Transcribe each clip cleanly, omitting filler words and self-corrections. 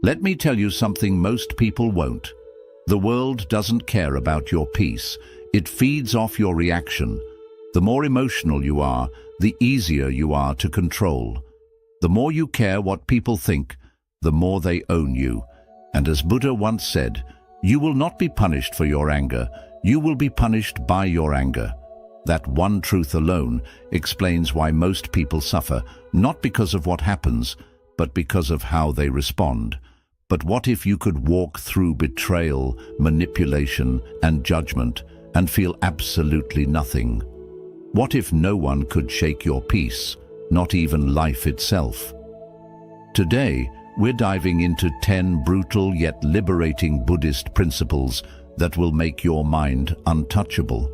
Let me tell you something most people won't. The world doesn't care about your peace. It feeds off your reaction. The more emotional you are, the easier you are to control. The more you care what people think, the more they own you. And as Buddha once said, you will not be punished for your anger, you will be punished by your anger. That one truth alone explains why most people suffer, not because of what happens, but because of how they respond. But what if you could walk through betrayal, manipulation, and judgment and feel absolutely nothing? What if no one could shake your peace, not even life itself? Today, we're diving into 10 brutal yet liberating Buddhist principles that will make your mind untouchable.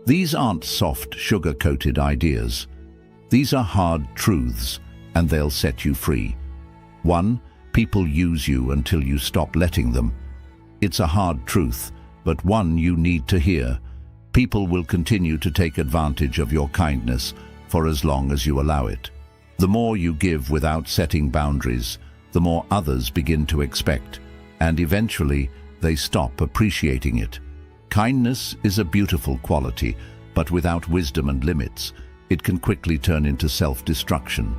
These aren't soft, sugar-coated ideas. These are hard truths, and they'll set you free. 1. People use you until you stop letting them. It's a hard truth, but one you need to hear. People will continue to take advantage of your kindness for as long as you allow it. The more you give without setting boundaries, the more others begin to expect, and eventually they stop appreciating it. Kindness is a beautiful quality, but without wisdom and limits, it can quickly turn into self-destruction.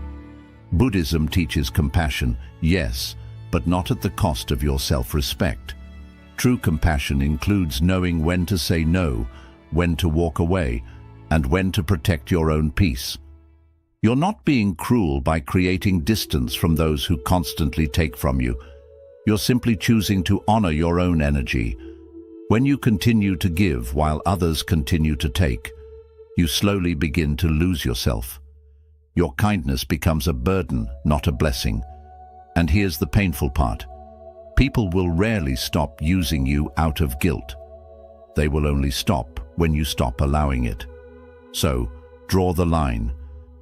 Buddhism teaches compassion, yes, but not at the cost of your self-respect. True compassion includes knowing when to say no, when to walk away, and when to protect your own peace. You're not being cruel by creating distance from those who constantly take from you. You're simply choosing to honor your own energy. When you continue to give while others continue to take, you slowly begin to lose yourself. Your kindness becomes a burden, not a blessing. And here's the painful part. People will rarely stop using you out of guilt. They will only stop when you stop allowing it. So, draw the line.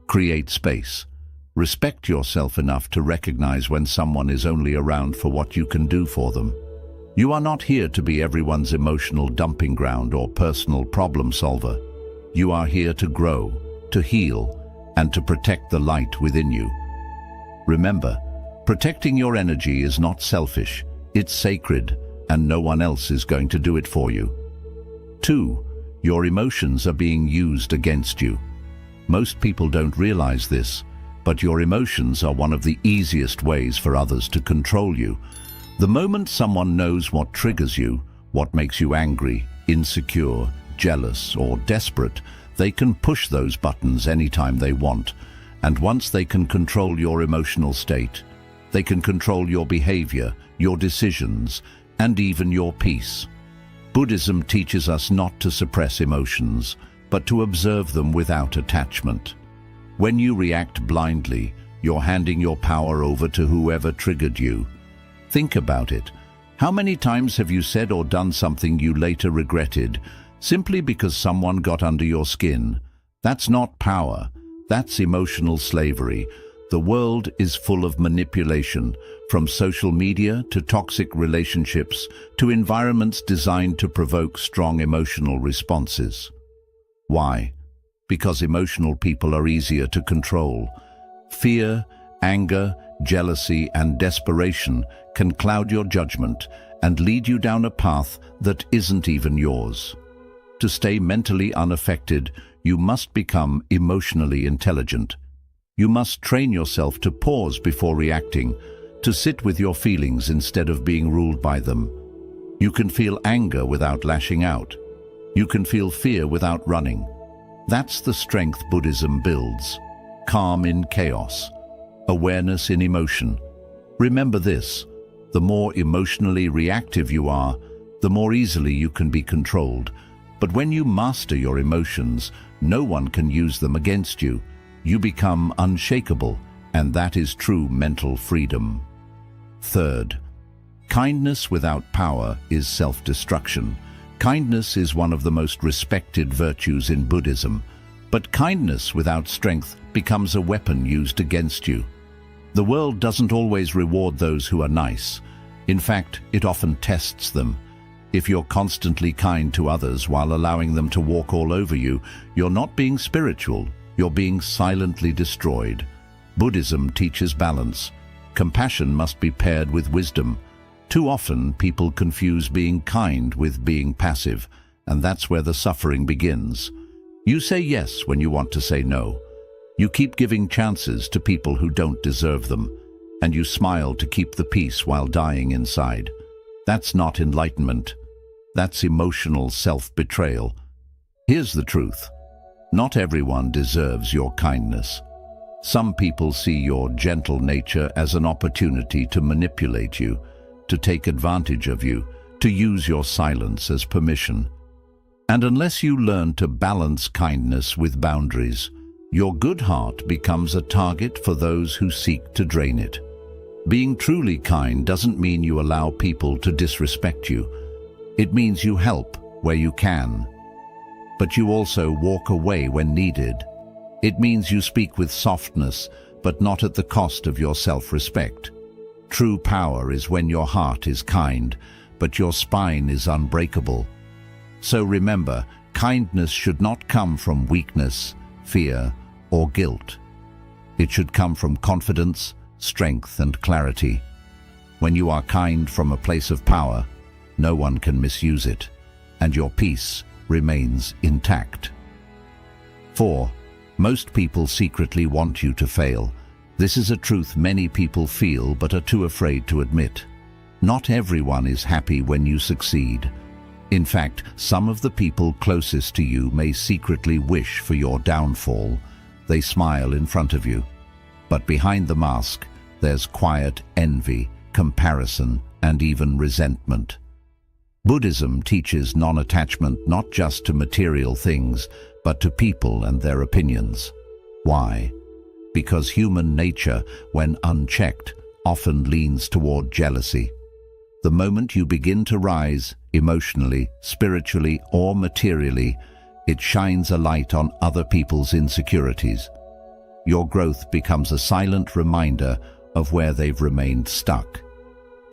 Create space. Respect yourself enough to recognize when someone is only around for what you can do for them. You are not here to be everyone's emotional dumping ground or personal problem solver. You are here to grow, to heal, and to protect the light within you. Remember, protecting your energy is not selfish, it's sacred, and no one else is going to do it for you. 2. Your emotions are being used against you. Most people don't realize this, but your emotions are one of the easiest ways for others to control you. The moment someone knows what triggers you, what makes you angry, insecure, jealous, or desperate, they can push those buttons anytime they want. And once they can control your emotional state, they can control your behavior, your decisions, and even your peace. Buddhism teaches us not to suppress emotions, but to observe them without attachment. When you react blindly, you're handing your power over to whoever triggered you. Think about it. How many times have you said or done something you later regretted, simply because someone got under your skin? That's not power. That's emotional slavery. The world is full of manipulation, from social media to toxic relationships to environments designed to provoke strong emotional responses. Why? Because emotional people are easier to control. Fear, anger, jealousy, and desperation can cloud your judgment and lead you down a path that isn't even yours. To stay mentally unaffected, you must become emotionally intelligent. You must train yourself to pause before reacting, to sit with your feelings instead of being ruled by them. You can feel anger without lashing out. You can feel fear without running. That's the strength Buddhism builds. Calm in chaos. Awareness in emotion. Remember this, the more emotionally reactive you are, the more easily you can be controlled. But when you master your emotions, no one can use them against you. You become unshakable, and that is true mental freedom. 3rd, kindness without power is self-destruction. Kindness is one of the most respected virtues in Buddhism, but kindness without strength becomes a weapon used against you. The world doesn't always reward those who are nice. In fact, it often tests them. If you're constantly kind to others while allowing them to walk all over you, you're not being spiritual, you're being silently destroyed. Buddhism teaches balance. compassion must be paired with wisdom. Too often, people confuse being kind with being passive, and that's where the suffering begins. You say yes when you want to say no. You keep giving chances to people who don't deserve them, and you smile to keep the peace while dying inside. That's not enlightenment. That's emotional self-betrayal. Here's the truth. Not everyone deserves your kindness. Some people see your gentle nature as an opportunity to manipulate you, to take advantage of you, to use your silence as permission. And unless you learn to balance kindness with boundaries, your good heart becomes a target for those who seek to drain it. Being truly kind doesn't mean you allow people to disrespect you. It means you help where you can. But you also walk away when needed. It means you speak with softness, but not at the cost of your self-respect. True power is when your heart is kind, but your spine is unbreakable. So remember, kindness should not come from weakness, fear, or guilt. It should come from confidence, strength, and clarity. When you are kind from a place of power, no one can misuse it, and your peace remains intact. 4. Most people secretly want you to fail. This is a truth many people feel but are too afraid to admit. Not everyone is happy when you succeed. In fact, some of the people closest to you may secretly wish for your downfall. They smile in front of you. But behind the mask, there's quiet envy, comparison, and even resentment. Buddhism teaches non-attachment not just to material things, but to people and their opinions. Why? Because human nature, when unchecked, often leans toward jealousy. The moment you begin to rise, emotionally, spiritually, or materially, it shines a light on other people's insecurities. Your growth becomes a silent reminder of where they've remained stuck.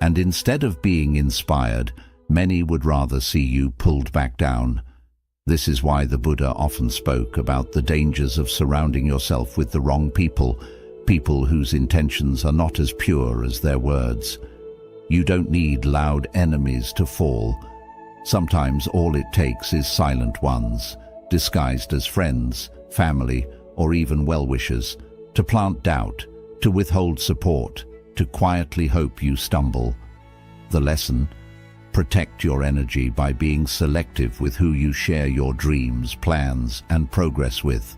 And instead of being inspired, many would rather see you pulled back down. This is why the Buddha often spoke about the dangers of surrounding yourself with the wrong people, people whose intentions are not as pure as their words. You don't need loud enemies to fall. Sometimes all it takes is silent ones, disguised as friends, family, or even well-wishers, to plant doubt, to withhold support, to quietly hope you stumble. The lesson: protect your energy by being selective with who you share your dreams, plans, and progress with.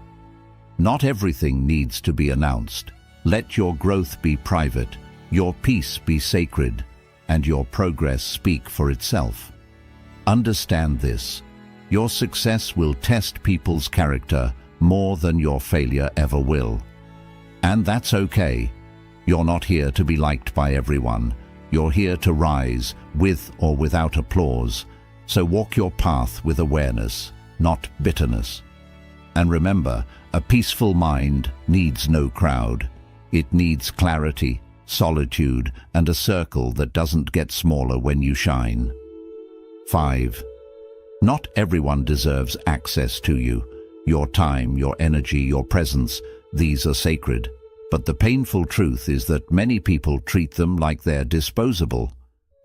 Not everything needs to be announced. Let your growth be private, your peace be sacred, and your progress speak for itself. Understand this: your success will test people's character more than your failure ever will. And that's okay. You're not here to be liked by everyone. You're here to rise, with or without applause. So walk your path with awareness, not bitterness. And remember, a peaceful mind needs no crowd. It needs clarity, solitude, and a circle that doesn't get smaller when you shine. 5. Not everyone deserves access to you. Your time, your energy, your presence, these are sacred. But the painful truth is that many people treat them like they're disposable.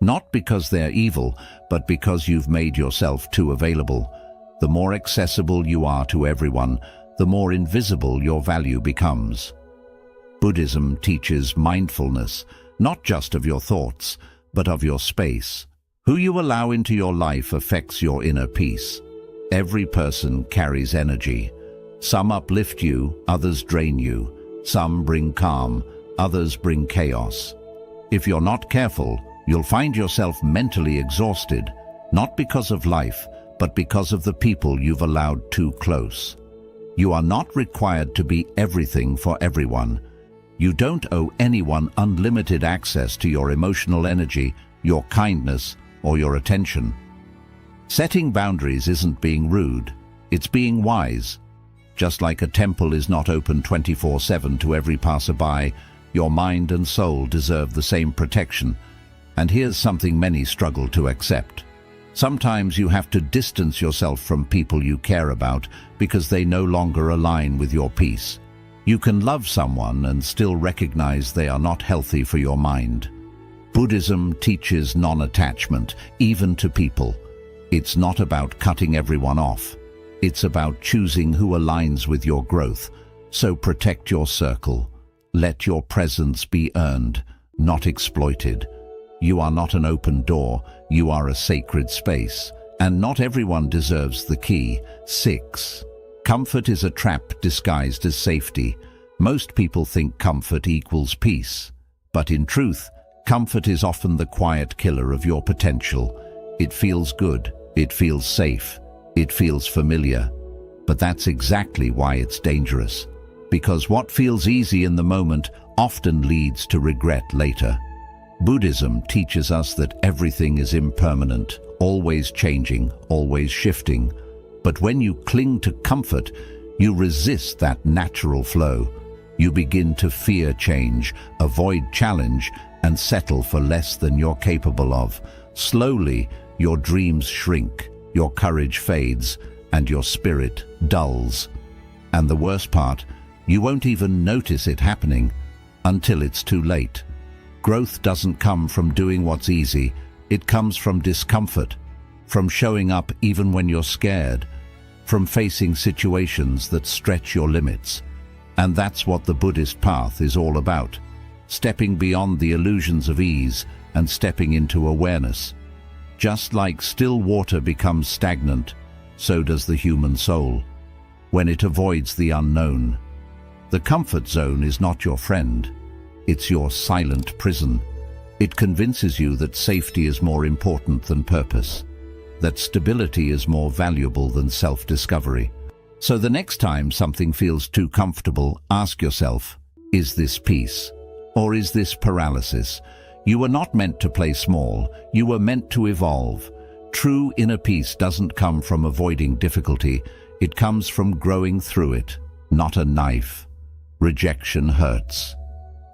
Not because they're evil, but because you've made yourself too available. The more accessible you are to everyone, the more invisible your value becomes. Buddhism teaches mindfulness, not just of your thoughts, but of your space. Who you allow into your life affects your inner peace. Every person carries energy. Some uplift you, others drain you. Some bring calm, others bring chaos. If you're not careful, you'll find yourself mentally exhausted, not because of life, but because of the people you've allowed too close. You are not required to be everything for everyone. You don't owe anyone unlimited access to your emotional energy, your kindness, or your attention. Setting boundaries isn't being rude, it's being wise. Just like a temple is not open 24/7 to every passerby, your mind and soul deserve the same protection. And here's something many struggle to accept. Sometimes you have to distance yourself from people you care about because they no longer align with your peace. You can love someone and still recognize they are not healthy for your mind. Buddhism teaches non-attachment, even to people. It's not about cutting everyone off. It's about choosing who aligns with your growth. So protect your circle. Let your presence be earned, not exploited. You are not an open door, you are a sacred space. And not everyone deserves the key. 6. Comfort is a trap disguised as safety. Most people think comfort equals peace. But in truth, comfort is often the quiet killer of your potential. It feels good, it feels safe, it feels familiar. But that's exactly why it's dangerous. Because what feels easy in the moment often leads to regret later. Buddhism teaches us that everything is impermanent, always changing, always shifting. But when you cling to comfort, you resist that natural flow. You begin to fear change, avoid challenge, and settle for less than you're capable of. Slowly, your dreams shrink, your courage fades, and your spirit dulls. And the worst part, you won't even notice it happening until it's too late. Growth doesn't come from doing what's easy. It comes from discomfort, from showing up even when you're scared, from facing situations that stretch your limits. And that's what the Buddhist path is all about. Stepping beyond the illusions of ease and stepping into awareness. Just like still water becomes stagnant, so does the human soul, when it avoids the unknown. The comfort zone is not your friend. It's your silent prison. It convinces you that safety is more important than purpose, that stability is more valuable than self-discovery. So the next time something feels too comfortable, ask yourself, is this peace? Or is this paralysis? You were not meant to play small. You were meant to evolve. True inner peace doesn't come from avoiding difficulty. It comes from growing through it, not a knife. Rejection hurts.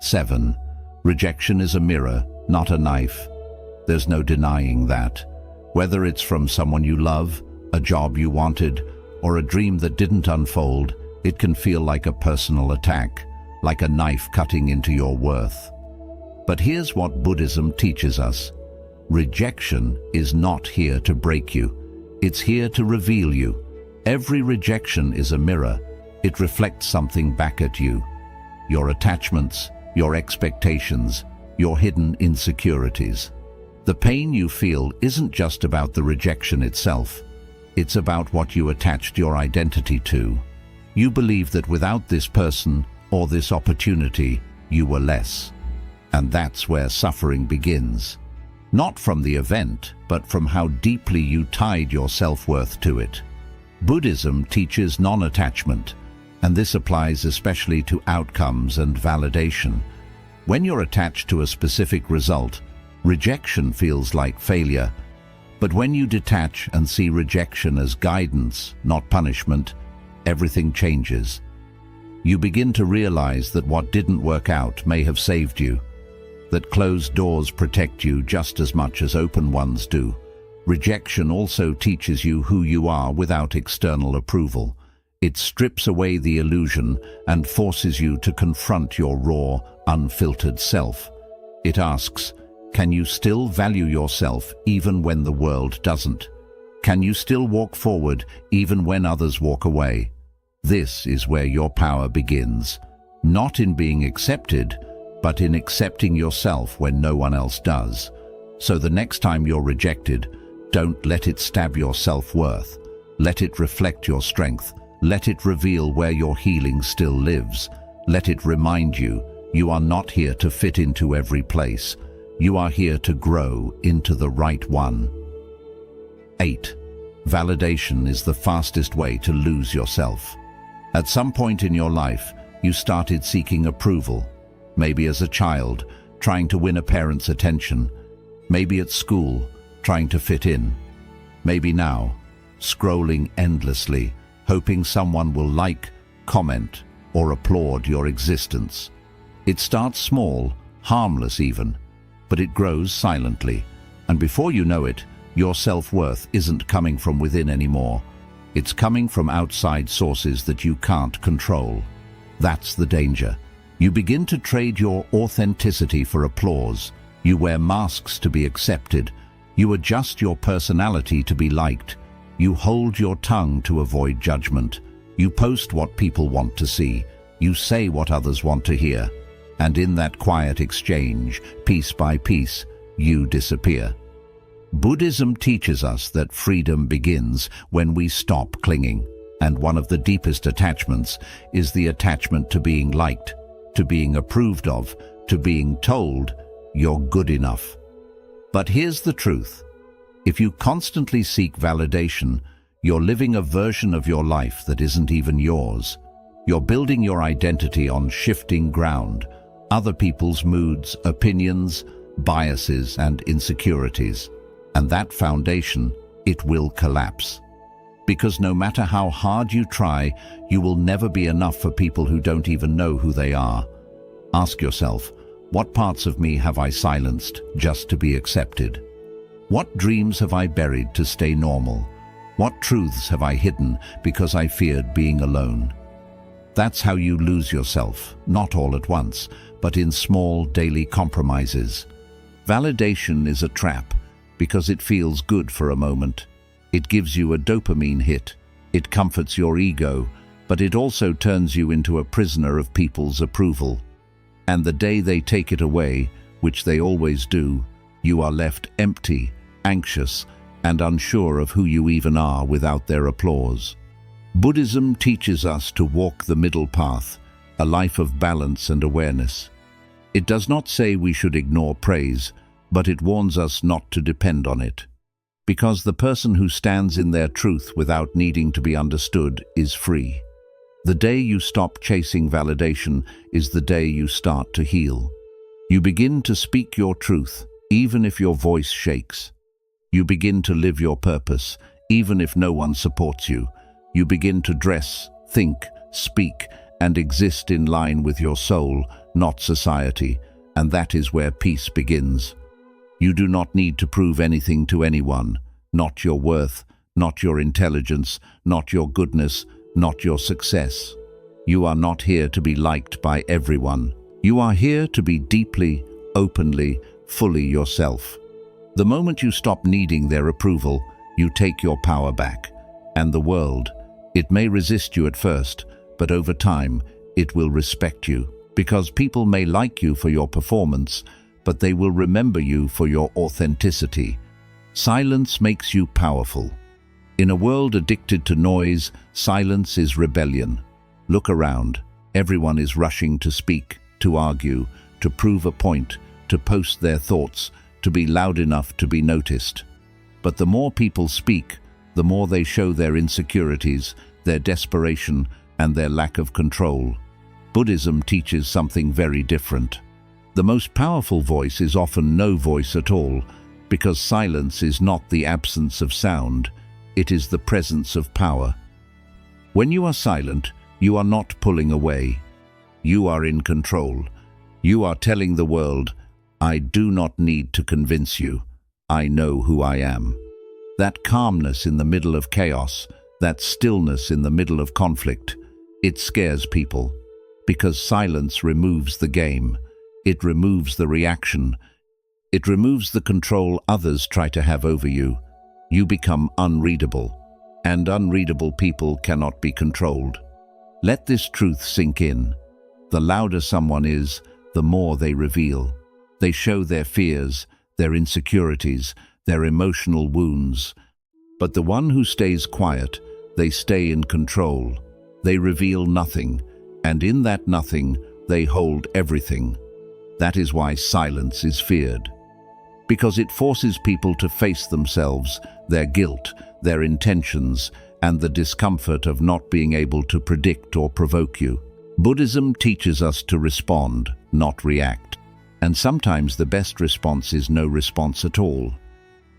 7. Rejection is a mirror, not a knife. There's no denying that. Whether it's from someone you love, a job you wanted, or a dream that didn't unfold, it can feel like a personal attack, like a knife cutting into your worth. But here's what Buddhism teaches us. Rejection is not here to break you. It's here to reveal you. Every rejection is a mirror. It reflects something back at you. Your attachments, your expectations, your hidden insecurities. The pain you feel isn't just about the rejection itself. It's about what you attached your identity to. You believe that without this person or this opportunity, you were less. And that's where suffering begins. Not from the event, but from how deeply you tied your self-worth to it. Buddhism teaches non-attachment, and this applies especially to outcomes and validation. When you're attached to a specific result, rejection feels like failure. But when you detach and see rejection as guidance, not punishment, everything changes. You begin to realize that what didn't work out may have saved you, that closed doors protect you just as much as open ones do. Rejection also teaches you who you are without external approval. It strips away the illusion and forces you to confront your raw, unfiltered self. It asks, can you still value yourself even when the world doesn't? Can you still walk forward even when others walk away? This is where your power begins, not in being accepted, but in accepting yourself when no one else does. So the next time you're rejected, don't let it stab your self-worth. Let it reflect your strength. Let it reveal where your healing still lives. Let it remind you, you are not here to fit into every place. You are here to grow into the right one. 8. Validation is the fastest way to lose yourself. At some point in your life, you started seeking approval. Maybe as a child, trying to win a parent's attention. Maybe at school, trying to fit in. Maybe now, scrolling endlessly, hoping someone will like, comment, or applaud your existence. It starts small, harmless even, but it grows silently, and before you know it, your self-worth isn't coming from within anymore. It's coming from outside sources that you can't control. That's the danger. You begin to trade your authenticity for applause. You wear masks to be accepted. You adjust your personality to be liked. You hold your tongue to avoid judgment. You post what people want to see. You say what others want to hear. And in that quiet exchange, piece by piece, you disappear. Buddhism teaches us that freedom begins when we stop clinging. And one of the deepest attachments is the attachment to being liked, to being approved of, to being told you're good enough. But here's the truth. If you constantly seek validation, you're living a version of your life that isn't even yours. You're building your identity on shifting ground, other people's moods, opinions, biases, and insecurities. And that foundation, it will collapse. Because no matter how hard you try, you will never be enough for people who don't even know who they are. Ask yourself, what parts of me have I silenced just to be accepted? What dreams have I buried to stay normal? What truths have I hidden because I feared being alone? That's how you lose yourself, not all at once, but in small daily compromises. Validation is a trap because it feels good for a moment. It gives you a dopamine hit. It comforts your ego, but it also turns you into a prisoner of people's approval. And the day they take it away, which they always do, you are left empty, anxious, and unsure of who you even are without their applause. Buddhism teaches us to walk the middle path, a life of balance and awareness. It does not say we should ignore praise, but it warns us not to depend on it. Because the person who stands in their truth without needing to be understood is free. The day you stop chasing validation is the day you start to heal. You begin to speak your truth, even if your voice shakes. You begin to live your purpose, even if no one supports you. You begin to dress, think, speak, and exist in line with your soul, not society, and that is where peace begins. You do not need to prove anything to anyone, not your worth, not your intelligence, not your goodness, not your success. You are not here to be liked by everyone. You are here to be deeply, openly, fully yourself. The moment you stop needing their approval, you take your power back. And the world, it may resist you at first, but over time, it will respect you. Because people may like you for your performance, but they will remember you for your authenticity. Silence makes you powerful. In a world addicted to noise, silence is rebellion. Look around. Everyone is rushing to speak, to argue, to prove a point, to post their thoughts, to be loud enough to be noticed. But the more people speak, the more they show their insecurities, their desperation, and their lack of control. Buddhism teaches something very different. The most powerful voice is often no voice at all, because silence is not the absence of sound, it is the presence of power. When you are silent, you are not pulling away. You are in control. You are telling the world, I do not need to convince you. I know who I am. That calmness in the middle of chaos, that stillness in the middle of conflict, it scares people. Because silence removes the game. It removes the reaction. It removes the control others try to have over you. You become unreadable. And unreadable people cannot be controlled. Let this truth sink in. The louder someone is, the more they reveal. They show their fears, their insecurities, their emotional wounds. But the one who stays quiet, they stay in control. They reveal nothing, and in that nothing, they hold everything. That is why silence is feared. Because it forces people to face themselves, their guilt, their intentions, and the discomfort of not being able to predict or provoke you. Buddhism teaches us to respond, not react. And sometimes the best response is no response at all.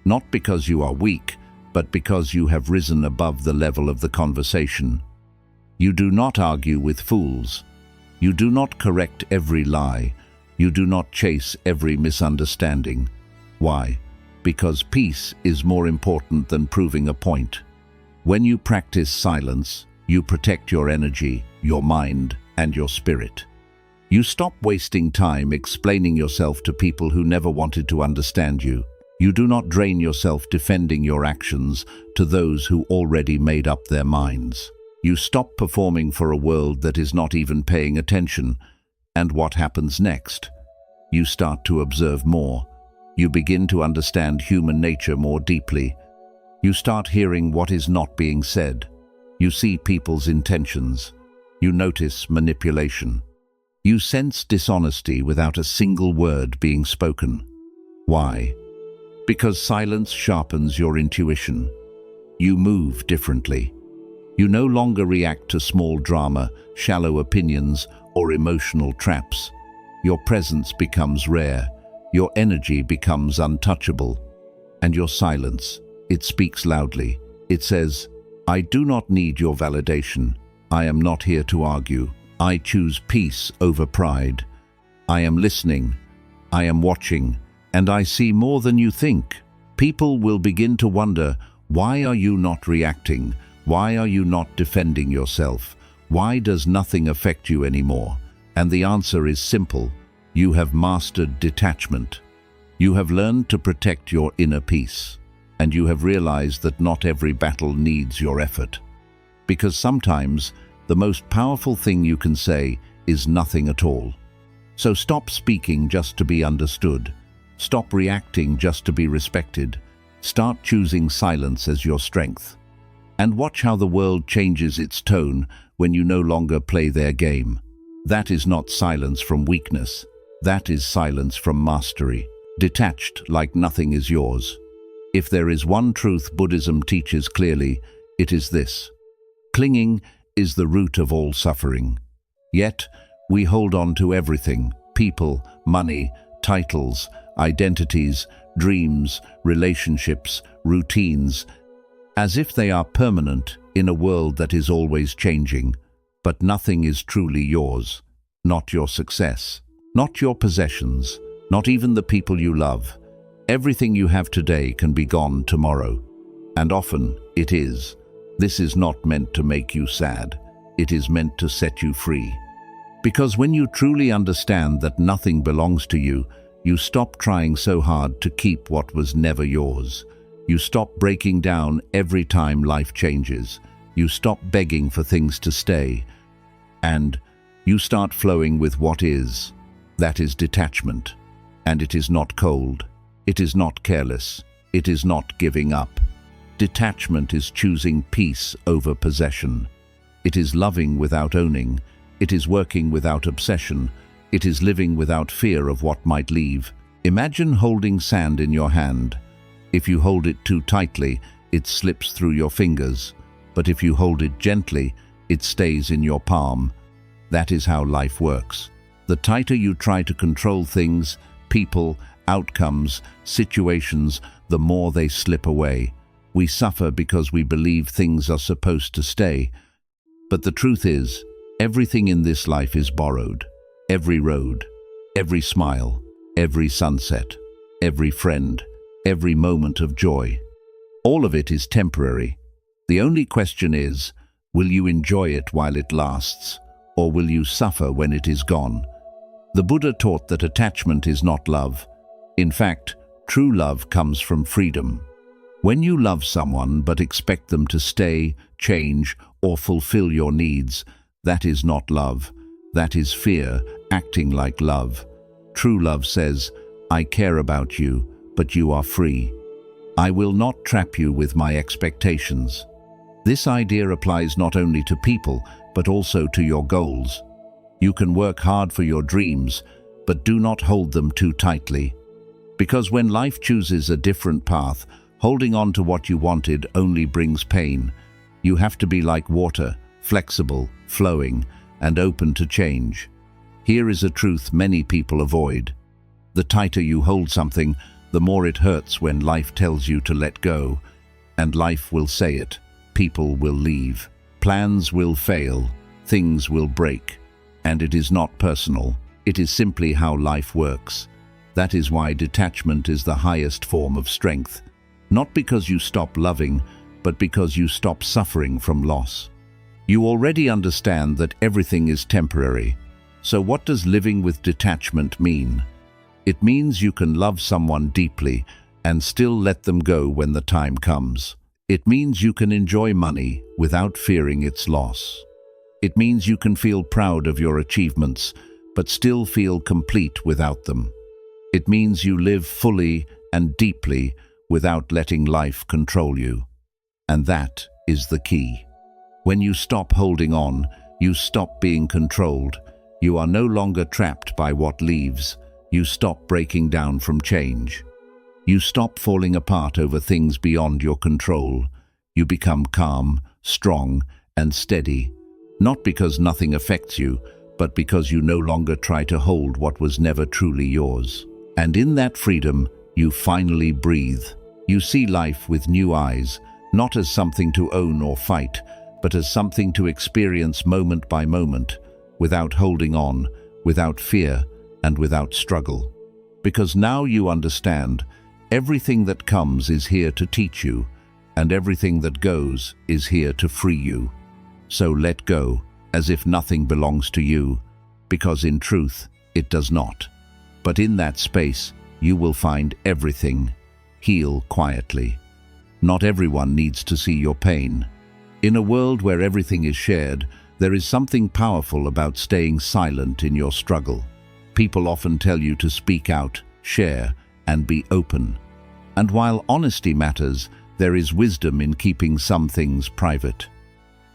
Not because you are weak, but because you have risen above the level of the conversation. You do not argue with fools. You do not correct every lie. You do not chase every misunderstanding. Why? Because peace is more important than proving a point. When you practice silence, you protect your energy, your mind, and your spirit. You stop wasting time explaining yourself to people who never wanted to understand you. You do not drain yourself defending your actions to those who already made up their minds. You stop performing for a world that is not even paying attention. And what happens next? You start to observe more. You begin to understand human nature more deeply. You start hearing what is not being said. You see people's intentions. You notice manipulation. You sense dishonesty without a single word being spoken. Why? Because silence sharpens your intuition. You move differently. You no longer react to small drama, shallow opinions, or emotional traps. Your presence becomes rare. Your energy becomes untouchable. And your silence, it speaks loudly. It says, I do not need your validation. I am not here to argue. I choose peace over pride. I am listening. I am watching. And I see more than you think. People will begin to wonder, why are you not reacting? Why are you not defending yourself? Why does nothing affect you anymore? And the answer is simple. You have mastered detachment. You have learned to protect your inner peace. And you have realized that not every battle needs your effort. Because sometimes the most powerful thing you can say is nothing at all. So stop speaking just to be understood. Stop reacting just to be respected. Start choosing silence as your strength. And watch how the world changes its tone when you no longer play their game. That is not silence from weakness. That is silence from mastery. Detached like nothing is yours. If there is one truth Buddhism teaches clearly, it is this. Clinging is the root of all suffering. Yet, we hold on to everything: people, money, titles, identities, dreams, relationships, routines, as if they are permanent in a world that is always changing. But nothing is truly yours. Not your success, not your possessions, not even the people you love. Everything you have today can be gone tomorrow. And often it is. This is not meant to make you sad. It is meant to set you free. Because when you truly understand that nothing belongs to you, you stop trying so hard to keep what was never yours. You stop breaking down every time life changes. You stop begging for things to stay. And you start flowing with what is. That is detachment. And it is not cold. It is not careless. It is not giving up. Detachment is choosing peace over possession. It is loving without owning. It is working without obsession. It is living without fear of what might leave. Imagine holding sand in your hand. If you hold it too tightly, it slips through your fingers. But if you hold it gently, it stays in your palm. That is how life works. The tighter you try to control things, people, outcomes, situations, the more they slip away. We suffer because we believe things are supposed to stay. But the truth is, everything in this life is borrowed. Every road, every smile, every sunset, every friend, every moment of joy. All of it is temporary. The only question is, will you enjoy it while it lasts, or will you suffer when it is gone? The Buddha taught that attachment is not love. In fact, true love comes from freedom. When you love someone but expect them to stay, change, or fulfill your needs, that is not love. That is fear, acting like love. True love says, I care about you, but you are free. I will not trap you with my expectations. This idea applies not only to people, but also to your goals. You can work hard for your dreams, but do not hold them too tightly. Because when life chooses a different path, holding on to what you wanted only brings pain. You have to be like water, flexible, flowing, and open to change. Here is a truth many people avoid. The tighter you hold something, the more it hurts when life tells you to let go. And life will say it. People will leave. Plans will fail. Things will break. And it is not personal. It is simply how life works. That is why detachment is the highest form of strength. Not because you stop loving, but because you stop suffering from loss. You already understand that everything is temporary. So what does living with detachment mean? It means you can love someone deeply and still let them go when the time comes. It means you can enjoy money without fearing its loss. It means you can feel proud of your achievements, but still feel complete without them. It means you live fully and deeply without letting life control you. And that is the key. When you stop holding on, you stop being controlled. You are no longer trapped by what leaves. You stop breaking down from change. You stop falling apart over things beyond your control. You become calm, strong, and steady, not because nothing affects you, but because you no longer try to hold what was never truly yours. And in that freedom, you finally breathe. You see life with new eyes, not as something to own or fight, but as something to experience moment by moment, without holding on, without fear, and without struggle. Because now you understand, everything that comes is here to teach you, and everything that goes is here to free you. So let go, as if nothing belongs to you, because in truth, it does not. But in that space, you will find everything. Heal quietly. Not everyone needs to see your pain. In a world where everything is shared, there is something powerful about staying silent in your struggle. People often tell you to speak out, share, and be open. And while honesty matters, there is wisdom in keeping some things private.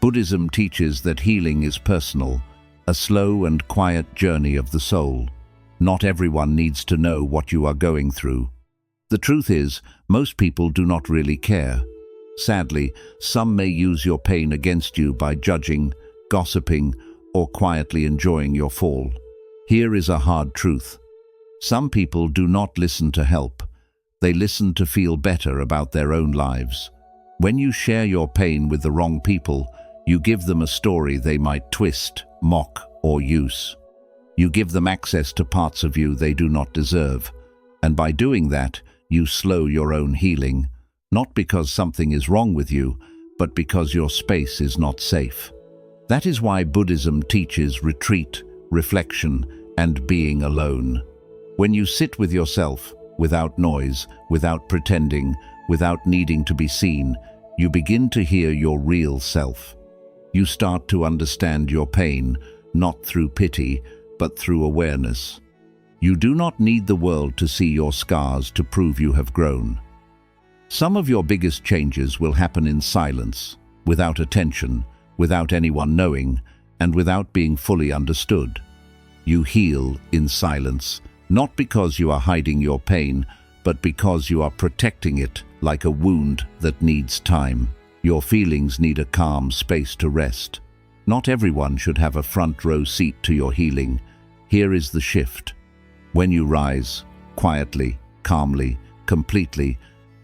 Buddhism teaches that healing is personal, a slow and quiet journey of the soul. Not everyone needs to know what you are going through. The truth is, most people do not really care. Sadly, some may use your pain against you by judging, gossiping, or quietly enjoying your fall. Here is a hard truth. Some people do not listen to help. They listen to feel better about their own lives. When you share your pain with the wrong people, you give them a story they might twist, mock, or use. You give them access to parts of you they do not deserve. And by doing that, you slow your own healing, not because something is wrong with you, but because your space is not safe. That is why Buddhism teaches retreat, reflection, and being alone. When you sit with yourself, without noise, without pretending, without needing to be seen, you begin to hear your real self. You start to understand your pain, not through pity, but through awareness. You do not need the world to see your scars to prove you have grown. Some of your biggest changes will happen in silence, without attention, without anyone knowing, and without being fully understood. You heal in silence, not because you are hiding your pain, but because you are protecting it like a wound that needs time. Your feelings need a calm space to rest. Not everyone should have a front row seat to your healing. Here is the shift. When you rise, quietly, calmly, completely,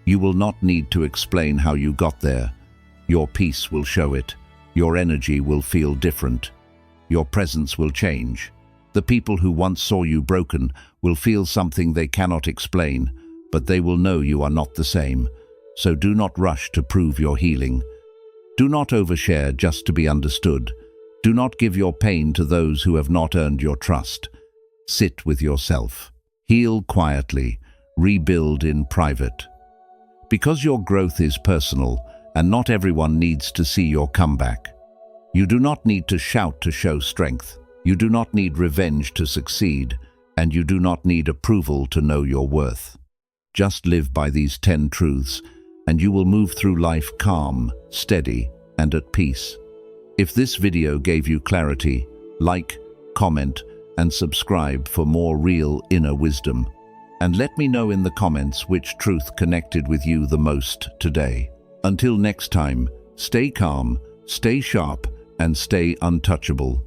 you will not need to explain how you got there. Your peace will show it. Your energy will feel different. Your presence will change. The people who once saw you broken will feel something they cannot explain, but they will know you are not the same. So do not rush to prove your healing. Do not overshare just to be understood. Do not give your pain to those who have not earned your trust. Sit with yourself. Heal quietly. Rebuild in private. Because your growth is personal, and not everyone needs to see your comeback. You do not need to shout to show strength. You do not need revenge to succeed, and you do not need approval to know your worth. Just live by these 10 truths, and you will move through life calm, steady, and at peace. If this video gave you clarity, like, comment, and subscribe for more real inner wisdom. And let me know in the comments which truth connected with you the most today. Until next time, stay calm, stay sharp, and stay untouchable.